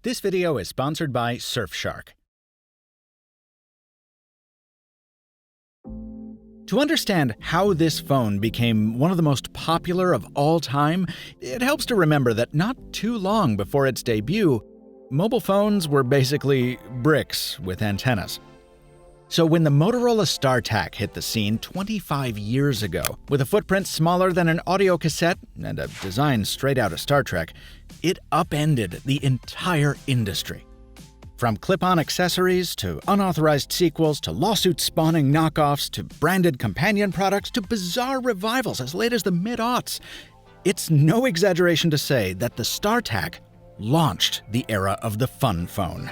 This video is sponsored by Surfshark. To understand how this phone became one of the most popular of all time, it helps to remember that not too long before its debut, mobile phones were basically bricks with antennas. So when the Motorola StarTAC hit the scene 25 years ago, with a footprint smaller than an audio cassette and a design straight out of Star Trek, it upended the entire industry. From clip-on accessories to unauthorized sequels to lawsuit-spawning knockoffs to branded companion products to bizarre revivals as late as the mid-aughts, it's no exaggeration to say that the StarTAC launched the era of the fun phone.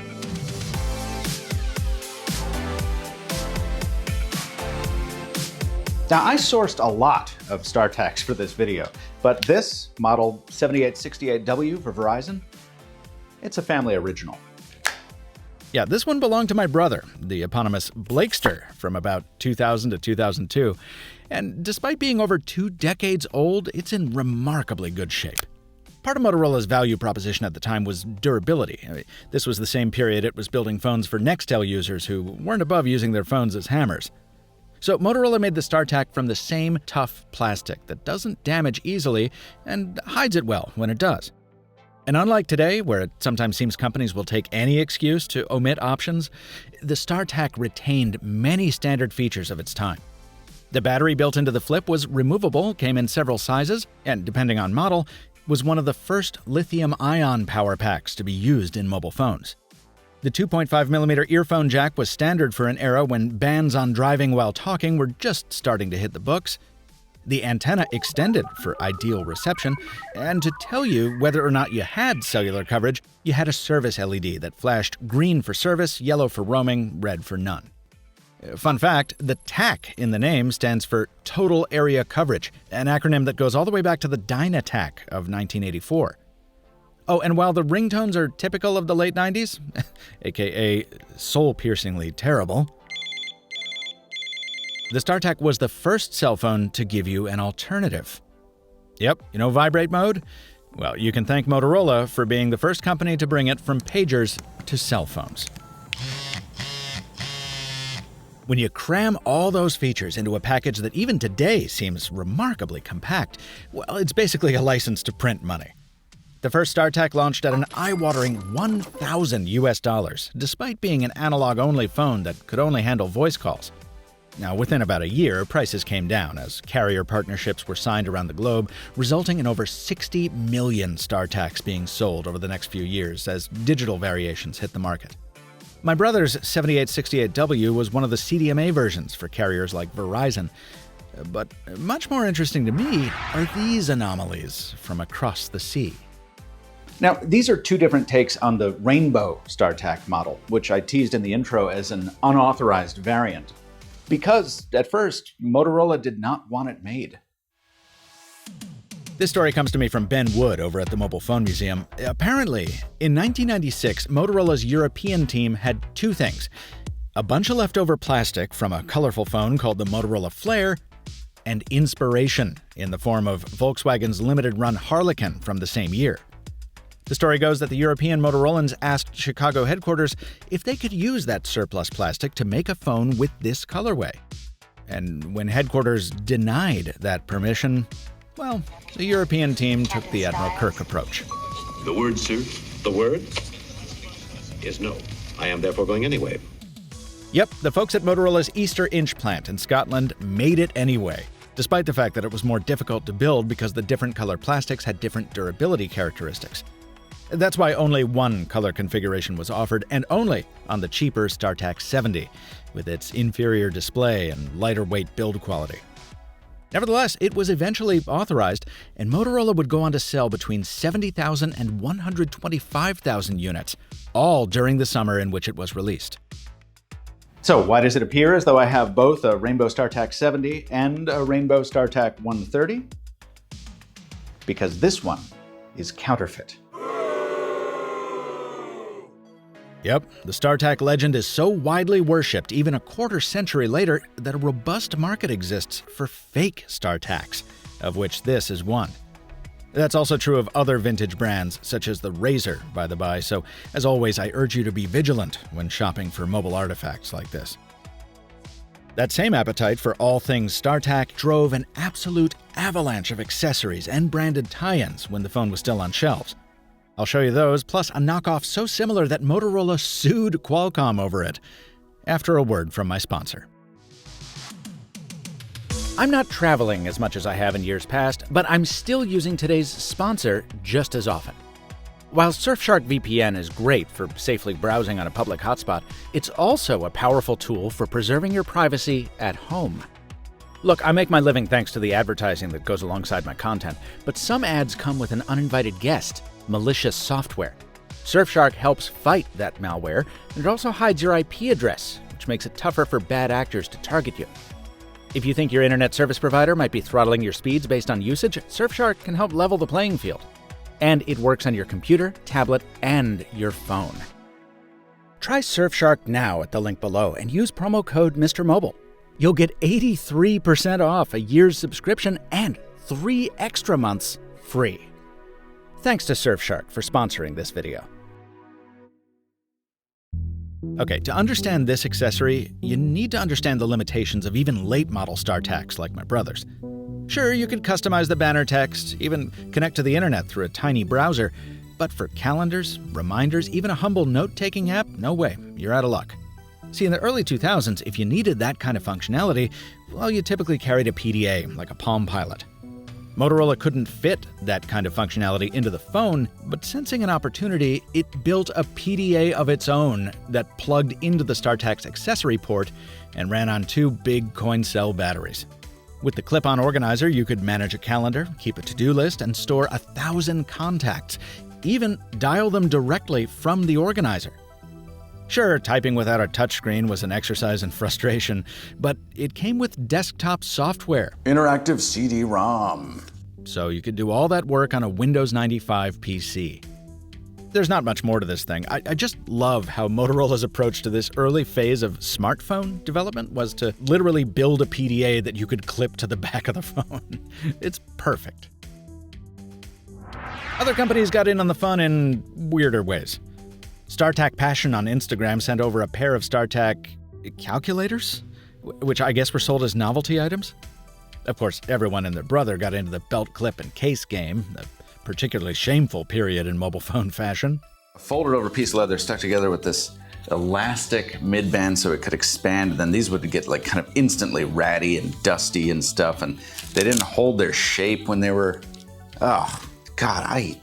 Now, I sourced a lot of StarTACs for this video, but this model 7868W for Verizon, it's a family original. Yeah, this one belonged to my brother, the eponymous Blakester, from about 2000 to 2002. And despite being over 2 decades old, it's in remarkably good shape. Part of Motorola's value proposition at the time was durability. This was the same period it was building phones for Nextel users who weren't above using their phones as hammers. So Motorola made the StarTAC from the same tough plastic that doesn't damage easily and hides it well when it does. And unlike today, where it sometimes seems companies will take any excuse to omit options, the StarTAC retained many standard features of its time. The battery built into the flip was removable, came in several sizes, and depending on model, was one of the first lithium-ion power packs to be used in mobile phones. The 2.5mm earphone jack was standard for an era when bans on driving while talking were just starting to hit the books. The antenna extended for ideal reception, and to tell you whether or not you had cellular coverage, you had a service LED that flashed green for service, yellow for roaming, red for none. Fun fact, the TAC in the name stands for Total Area Coverage, an acronym that goes all the way back to the Dynatac of 1984. Oh, and while the ringtones are typical of the late 90s, aka soul-piercingly terrible, the StarTAC was the first cell phone to give you an alternative. Yep, you know vibrate mode? Well, you can thank Motorola for being the first company to bring it from pagers to cell phones. When you cram all those features into a package that even today seems remarkably compact, well, it's basically a license to print money. The first StarTAC launched at an eye-watering $1,000, despite being an analog-only phone that could only handle voice calls. Now, within about a year, prices came down as carrier partnerships were signed around the globe, resulting in over 60 million StarTACs being sold over the next few years as digital variations hit the market. My brother's 7868W was one of the CDMA versions for carriers like Verizon. But much more interesting to me are these anomalies from across the sea. Now, these are two different takes on the Rainbow StarTAC model, which I teased in the intro as an unauthorized variant, because at first, Motorola did not want it made. This story comes to me from Ben Wood over at the Mobile Phone Museum. Apparently, in 1996, Motorola's European team had two things: a bunch of leftover plastic from a colorful phone called the Motorola Flare, and inspiration in the form of Volkswagen's limited-run Harlequin from the same year. The story goes that the European Motorolans asked Chicago headquarters if they could use that surplus plastic to make a phone with this colorway. And when headquarters denied that permission, well, the European team took the Admiral Kirk approach. The word, sir, the word is no. I am therefore going anyway. Yep, the folks at Motorola's Easter Inch plant in Scotland made it anyway, despite the fact that it was more difficult to build because the different color plastics had different durability characteristics. That's why only one color configuration was offered, and only on the cheaper StarTAC 70, with its inferior display and lighter weight build quality. Nevertheless, it was eventually authorized, and Motorola would go on to sell between 70,000 and 125,000 units, all during the summer in which it was released. So why does it appear as though I have both a Rainbow StarTAC 70 and a Rainbow StarTAC 130? Because this one is counterfeit. Yep, the StarTAC legend is so widely worshipped even a quarter century later that a robust market exists for fake StarTACs, of which this is one. That's also true of other vintage brands, such as the Razr, by the by, so as always, I urge you to be vigilant when shopping for mobile artifacts like this. That same appetite for all things StarTAC drove an absolute avalanche of accessories and branded tie-ins when the phone was still on shelves. I'll show you those, plus a knockoff so similar that Motorola sued Qualcomm over it, after a word from my sponsor. I'm not traveling as much as I have in years past, but I'm still using today's sponsor just as often. While Surfshark VPN is great for safely browsing on a public hotspot, it's also a powerful tool for preserving your privacy at home. Look, I make my living thanks to the advertising that goes alongside my content, but some ads come with an uninvited guest, malicious software. Surfshark helps fight that malware, and it also hides your IP address, which makes it tougher for bad actors to target you. If you think your internet service provider might be throttling your speeds based on usage, Surfshark can help level the playing field. And it works on your computer, tablet, and your phone. Try Surfshark now at the link below and use promo code MrMobile. You'll get 83% off a year's subscription and 3 extra months free. Thanks to Surfshark for sponsoring this video. Okay, to understand this accessory, you need to understand the limitations of even late-model StarTACs like my brother's. Sure, you could customize the banner text, even connect to the internet through a tiny browser, but for calendars, reminders, even a humble note-taking app, no way, you're out of luck. See, in the early 2000s, if you needed that kind of functionality, well, you typically carried a PDA, like a Palm Pilot. Motorola couldn't fit that kind of functionality into the phone, but sensing an opportunity, it built a PDA of its own that plugged into the StarTAC's accessory port and ran on 2 big coin cell batteries. With the clip-on organizer, you could manage a calendar, keep a to-do list, and store 1,000 contacts, even dial them directly from the organizer. Sure, typing without a touchscreen was an exercise in frustration, but it came with desktop software. Interactive CD-ROM. So you could do all that work on a Windows 95 PC. There's not much more to this thing. I just love how Motorola's approach to this early phase of smartphone development was to literally build a PDA that you could clip to the back of the phone. It's perfect. Other companies got in on the fun in weirder ways. StarTAC Passion on Instagram sent over a pair of StarTAC calculators, which I guess were sold as novelty items. Of course, everyone and their brother got into the belt clip and case game, a particularly shameful period in mobile phone fashion. A folded over piece of leather stuck together with this elastic midband so it could expand, and then these would get like kind of instantly ratty and dusty and stuff, and they didn't hold their shape when they were, oh God,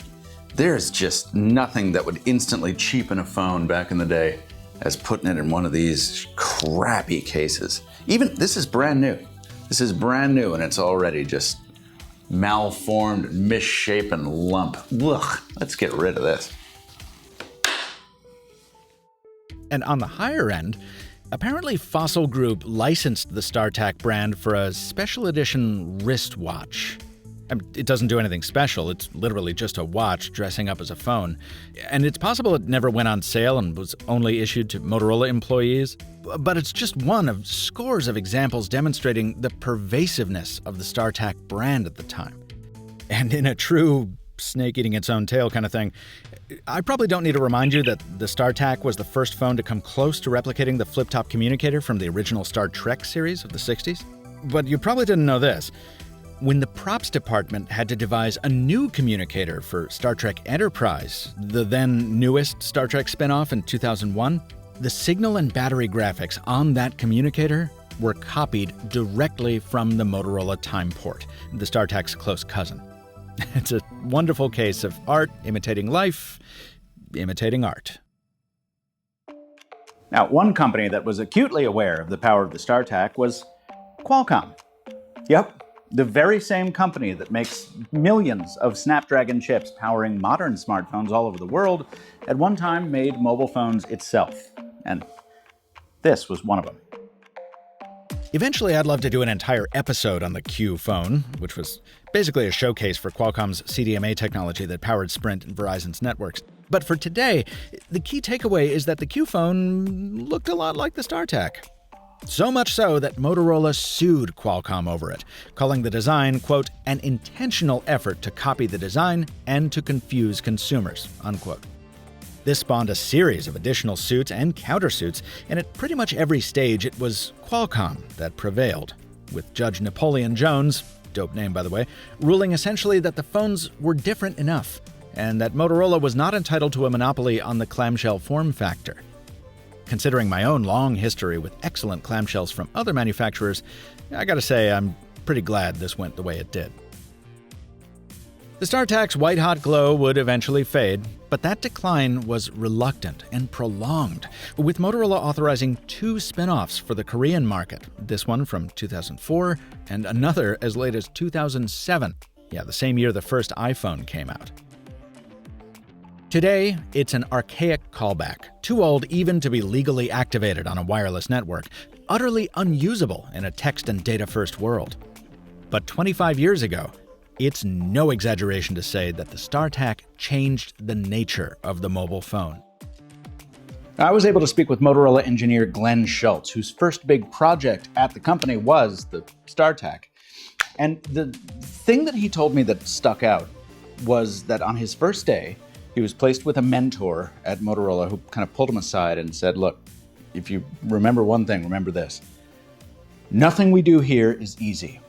there's just nothing that would instantly cheapen a phone back in the day as putting it in one of these crappy cases. Even, this is brand new. This is brand new and it's already just malformed, misshapen lump. Ugh, let's get rid of this. And on the higher end, apparently Fossil Group licensed the StarTAC brand for a special edition wristwatch. It doesn't do anything special, it's literally just a watch dressing up as a phone. And it's possible it never went on sale and was only issued to Motorola employees, but it's just one of scores of examples demonstrating the pervasiveness of the StarTAC brand at the time. And in a true snake eating its own tail kind of thing, I probably don't need to remind you that the StarTAC was the first phone to come close to replicating the flip-top communicator from the original Star Trek series of the 60s. But you probably didn't know this. When the props department had to devise a new communicator for Star Trek Enterprise, the then newest Star Trek spinoff in 2001, the signal and battery graphics on that communicator were copied directly from the Motorola Timeport, the StarTAC's close cousin. It's a wonderful case of art imitating life, imitating art. Now, one company that was acutely aware of the power of the StarTAC was Qualcomm. Yep. The very same company that makes millions of Snapdragon chips powering modern smartphones all over the world at one time made mobile phones itself. And this was one of them. Eventually, I'd love to do an entire episode on the Q phone, which was basically a showcase for Qualcomm's CDMA technology that powered Sprint and Verizon's networks. But for today, the key takeaway is that the Q phone looked a lot like the StarTAC. So much so that Motorola sued Qualcomm over it, calling the design, quote, an intentional effort to copy the design and to confuse consumers, unquote. This spawned a series of additional suits and countersuits, and at pretty much every stage it was Qualcomm that prevailed, with Judge Napoleon Jones, dope name by the way, ruling essentially that the phones were different enough, and that Motorola was not entitled to a monopoly on the clamshell form factor. Considering my own long history with excellent clamshells from other manufacturers, I gotta say I'm pretty glad this went the way it did. The StarTAC's white-hot glow would eventually fade, but that decline was reluctant and prolonged, with Motorola authorizing 2 spin-offs for the Korean market, this one from 2004 and another as late as 2007, the same year the first iPhone came out. Today, it's an archaic callback, too old even to be legally activated on a wireless network, utterly unusable in a text and data-first world. But 25 years ago, it's no exaggeration to say that the StarTAC changed the nature of the mobile phone. I was able to speak with Motorola engineer Glenn Schultz, whose first big project at the company was the StarTAC. And the thing that he told me that stuck out was that on his first day, he was placed with a mentor at Motorola who kind of pulled him aside and said, look, if you remember one thing, remember this. Nothing we do here is easy.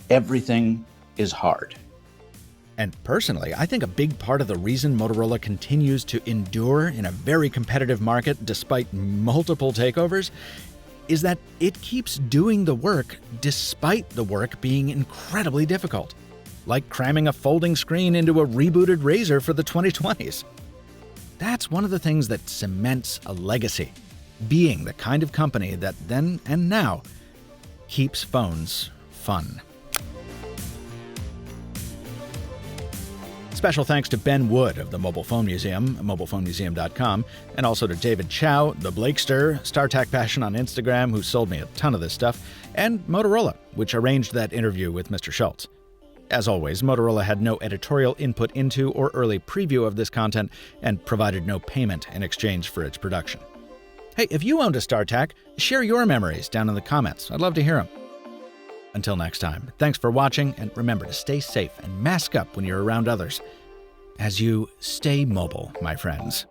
Everything is hard. And personally, I think a big part of the reason Motorola continues to endure in a very competitive market despite multiple takeovers is that it keeps doing the work despite the work being incredibly difficult. Like cramming a folding screen into a rebooted Razr for the 2020s. That's one of the things that cements a legacy, being the kind of company that then and now keeps phones fun. Special thanks to Ben Wood of the Mobile Phone Museum, mobilephonemuseum.com, and also to David Chow, the Blakester, StarTAC Passion on Instagram, who sold me a ton of this stuff, and Motorola, which arranged that interview with Mr. Schultz. As always, Motorola had no editorial input into or early preview of this content and provided no payment in exchange for its production. Hey, if you owned a StarTAC, share your memories down in the comments. I'd love to hear them. Until next time, thanks for watching, and remember to stay safe and mask up when you're around others as you stay mobile, my friends.